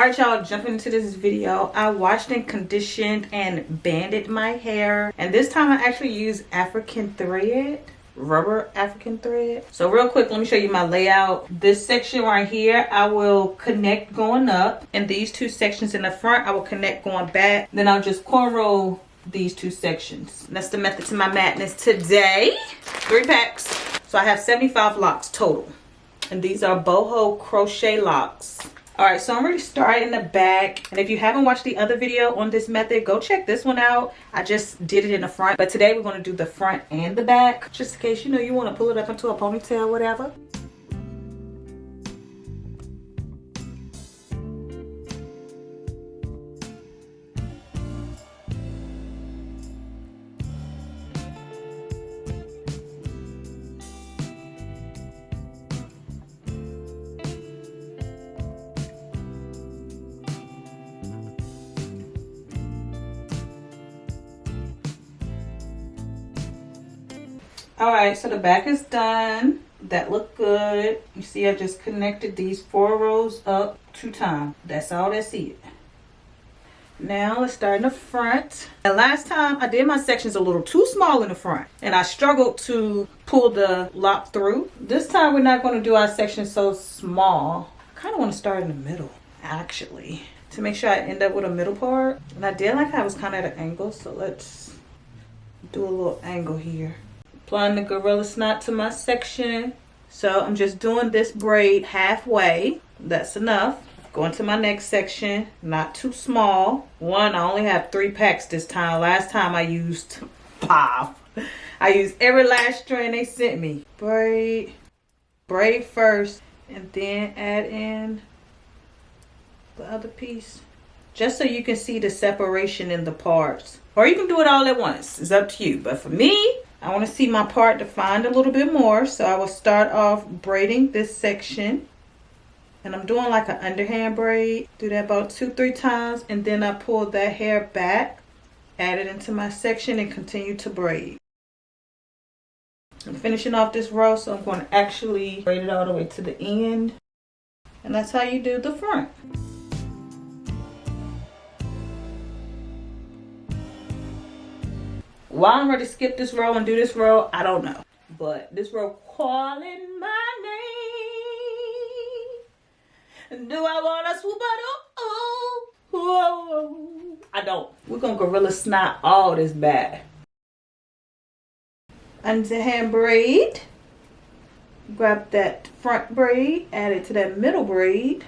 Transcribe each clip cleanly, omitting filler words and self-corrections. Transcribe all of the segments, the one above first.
Alright y'all, jumping into this video. I washed and conditioned and banded my hair, and this time I actually used African thread, rubber African thread. So real quick, let me show you my layout. This section right here I will connect going up, and these two sections in the front I will connect going back. Then I'll just cornrow these two sections. That's the method to my madness today. 3 packs, so I have 75 locks total, and these are Boho crochet locks. All right, so I'm ready to start in the back, and if you haven't watched the other video on this method, go check this one out. I just did it in the front, but today we're going to do the front and the back, just in case you want to pull it up into a ponytail, whatever. All right, so the back is done. That looked good. You see I just connected these 4 rows up 2 times. That's all that's it. Now let's start in the front. And last time I did my sections a little too small in the front, and I struggled to pull the lock through. This time we're not going to do our section so small. I kind of want to start in the middle, actually, to make sure I end up with a middle part. And I did like how it was kind of at an angle, so let's do a little angle here. Applying the gorilla snot to my section. So I'm just doing this braid halfway. That's enough. Going to my next section, not too small. I only have 3 packs this time. Last time I used 5. I used every last strand they sent me. Braid first, and then add in the other piece, just so you can see the separation in the parts. Or you can do it all at once. It's up to you. But for me, I want to see my part defined a little bit more, so I will start off braiding this section, and I'm doing like an underhand braid. Do that about 2-3 times, and then I pull that hair back, add it into my section, and continue to braid. I'm finishing off this row, so I'm going to actually braid it all the way to the end, and that's how you do the front. Why I'm ready to skip this row and do this row, I don't know. But this row calling my name. Do I want to swoop out? I don't. We're going to gorilla snot all this back. Underhand braid. Grab that front braid, add it to that middle braid,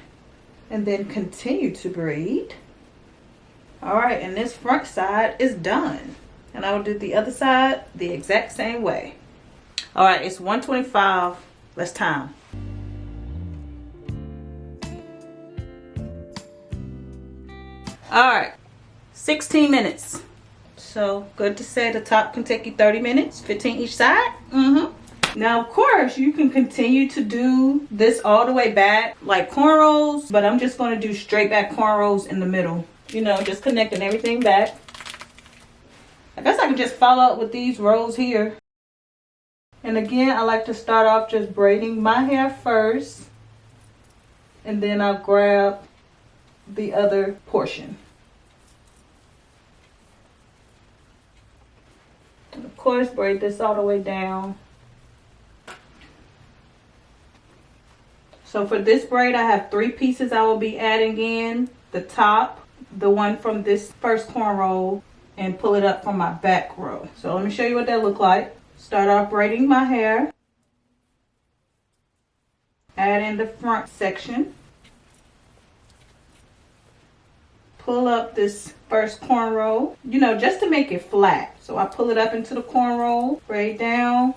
and then continue to braid. Alright, and this front side is done. And I will do the other side the exact same way. All right, it's 1:25. Let's time. All right, 16 minutes. So good to say the top can take you 30 minutes, 15 each side. Now, of course, you can continue to do this all the way back like cornrows, but I'm just going to do straight back cornrows in the middle. Just connecting everything back. I guess I can just follow up with these rows here. And again, I like to start off just braiding my hair first, and then I'll grab the other portion. And of course, braid this all the way down. So for this braid, I have 3 pieces I will be adding in. The top, the one from this first cornrow, and pull it up from my back row. So let me show you what that look like. Start off braiding my hair. Add in the front section. Pull up this first cornrow, just to make it flat. So I pull it up into the cornrow, braid down.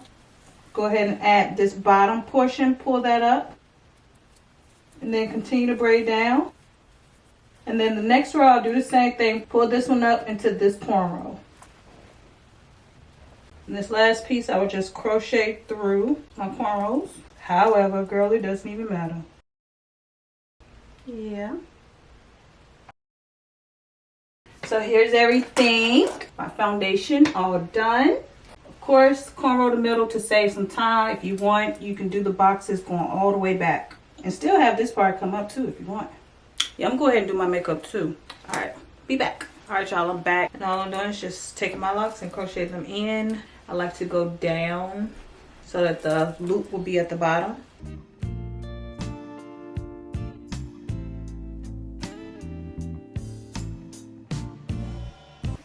Go ahead and add this bottom portion, pull that up. And then continue to braid down. And then the next row, I'll do the same thing. Pull this one up into this cornrow. And this last piece, I will just crochet through my cornrows. However, girl, it doesn't even matter. Yeah. So here's everything. My foundation all done. Of course, cornrow the middle to save some time. If you want, you can do the boxes going all the way back. And still have this part come up too if you want. Yeah, I'm gonna go ahead and do my makeup too. All right, be back. All right, y'all, I'm back. And all I'm doing is just taking my locks and crochet them in. I like to go down so that the loop will be at the bottom.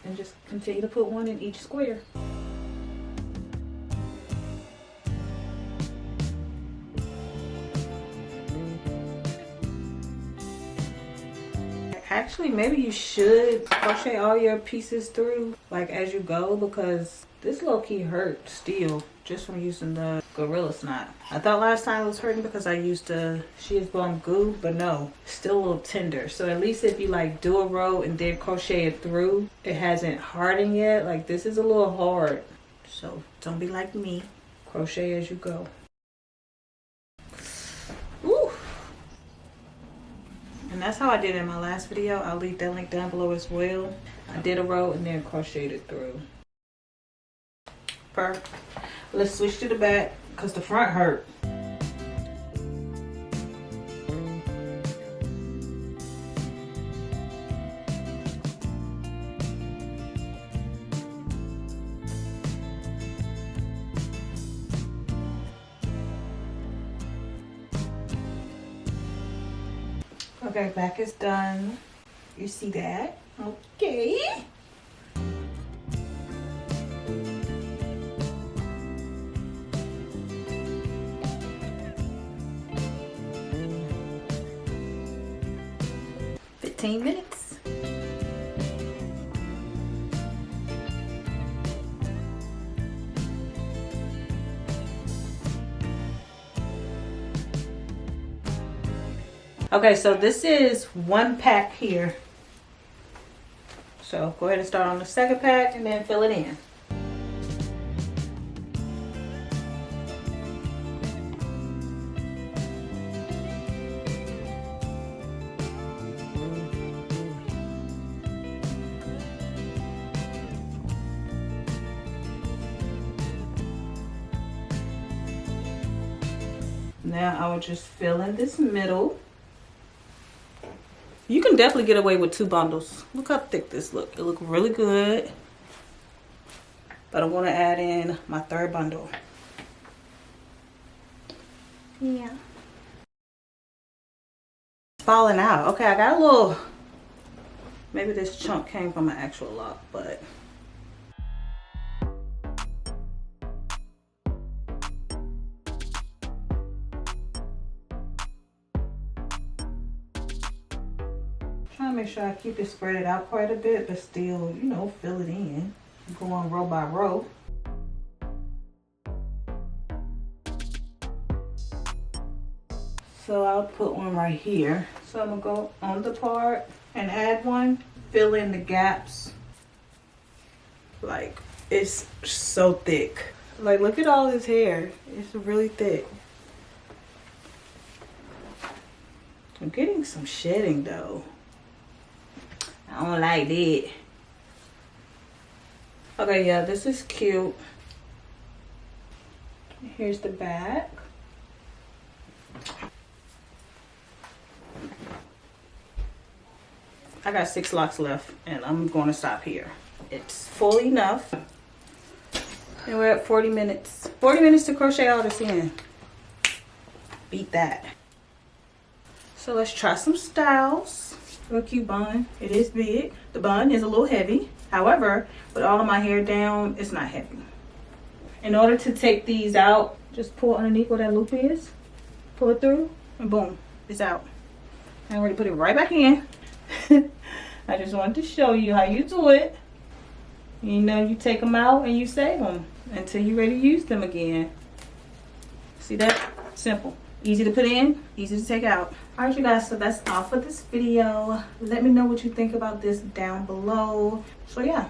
And just continue to put one in each square. Actually, maybe you should crochet all your pieces through like as you go, because this low-key hurt still just from using the Gorilla Snot. I thought last time it was hurting because I used the She Is Bomb Goo, but no, still a little tender. So at least if you like do a row and then crochet it through, it hasn't hardened yet. Like this is a little hard, so don't be like me. Crochet as you go. Woo! And that's how I did it in my last video. I'll leave that link down below as well. I did a row and then crocheted through. Perfect. Let's switch to the back because the front hurt. Okay, back is done. You see that? Okay. Minutes. Okay, so this is one pack here. So go ahead and start on the second pack and then fill it in. Now I will just fill in this middle. You can definitely get away with 2 bundles. Look how thick this looks. It looks really good. But I'm going to add in my 3rd bundle. Yeah. It's falling out. Okay, I got a little... Maybe this chunk came from an actual lock, but... Trying to make sure I keep it spread out quite a bit, but still, you know, fill it in. Go on row by row. So I'll put one right here. So I'm gonna go on the part and add one, fill in the gaps. Like, it's so thick. Like, look at all this hair. It's really thick. I'm getting some shedding though. I don't like that. Okay, yeah, this is cute. Here's the back. I got 6 locks left and I'm going to stop here. It's full enough. And we're at 40 minutes. 40 minutes to crochet all this in. Beat that. So let's try some styles. Real cute bun. It is big. The bun is a little heavy. However, with all of my hair down, it's not heavy. In order to take these out, just pull underneath where that loop is. Pull it through, and boom, it's out. I'm ready to put it right back in. I just wanted to show you how you do it. You know, you take them out and you save them until you're ready to use them again. See that? Simple. Easy to put in, easy to take out. All right, you guys, so that's all for this video. Let me know what you think about this down below. So yeah,